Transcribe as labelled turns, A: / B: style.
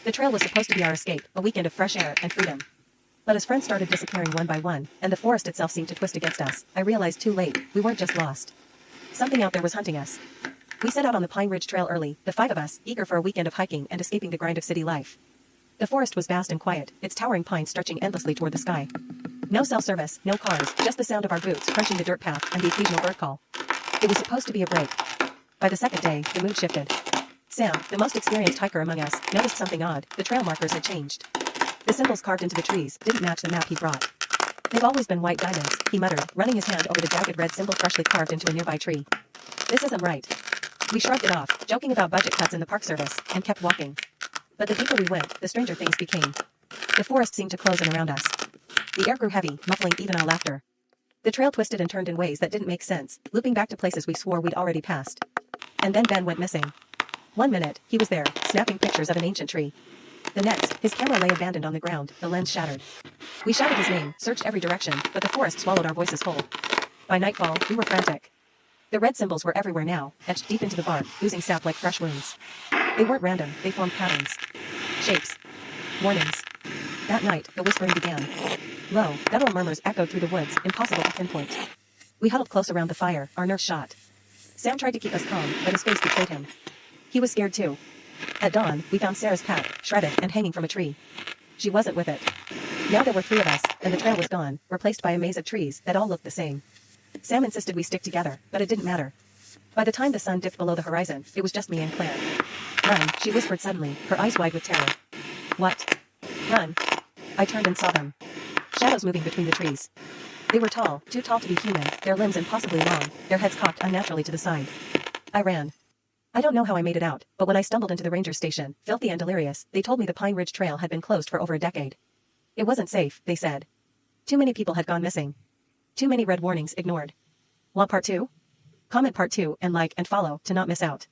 A: The trail was supposed to be our escape, a weekend of fresh air and freedom. But as friends started disappearing one by one, and the forest itself seemed to twist against us, I realized too late, we weren't just lost. Something out there was hunting us. We set out on the Pine Ridge Trail early, the 5 of us, eager for a weekend of hiking and escaping the grind of city life. The forest was vast and quiet, its towering pines stretching endlessly toward the sky. No cell service, no cars, just the sound of our boots crunching the dirt path and the occasional bird call. It was supposed to be a break. By the second day, the mood shifted. Sam, the most experienced hiker among us, noticed something odd. The trail markers had changed. The symbols carved into the trees didn't match the map he brought. They've always been white diamonds, he muttered, running his hand over the jagged red symbol freshly carved into a nearby tree. This isn't right. We shrugged it off, joking about budget cuts in the Park Service, and kept walking. But the deeper we went, the stranger things became. The forest seemed to close in around us. The air grew heavy, muffling even our laughter. The trail twisted and turned in ways that didn't make sense, looping back to places we swore we'd already passed. And then Ben went missing. 1 minute, he was there, snapping pictures of an ancient tree. The next, his camera lay abandoned on the ground, the lens shattered. We shouted his name, searched every direction, but the forest swallowed our voices whole. By nightfall, we were frantic. The red symbols were everywhere now, etched deep into the bark, oozing sap like fresh wounds. They weren't random, they formed patterns. Shapes. Warnings. That night, the whispering began. Low, guttural murmurs echoed through the woods, impossible to pinpoint. We huddled close around the fire, our nerves shot. Sam tried to keep us calm, but his face betrayed him. He was scared too. At dawn, we found Sarah's pack, shredded and hanging from a tree. She wasn't with it. Now there were 3 of us, and the trail was gone, replaced by a maze of trees that all looked the same. Sam insisted we stick together, but it didn't matter. By the time the sun dipped below the horizon, it was just me and Claire. Run, she whispered suddenly, her eyes wide with terror. What? Run. I turned and saw them. Shadows moving between the trees. They were tall, too tall to be human, their limbs impossibly long, their heads cocked unnaturally to the side. I ran. I don't know how I made it out, but when I stumbled into the ranger station, filthy and delirious, they told me the Pine Ridge Trail had been closed for over a decade. It wasn't safe, they said. Too many people had gone missing. Too many red warnings ignored. Want part 2? Comment part 2 and like and follow to not miss out.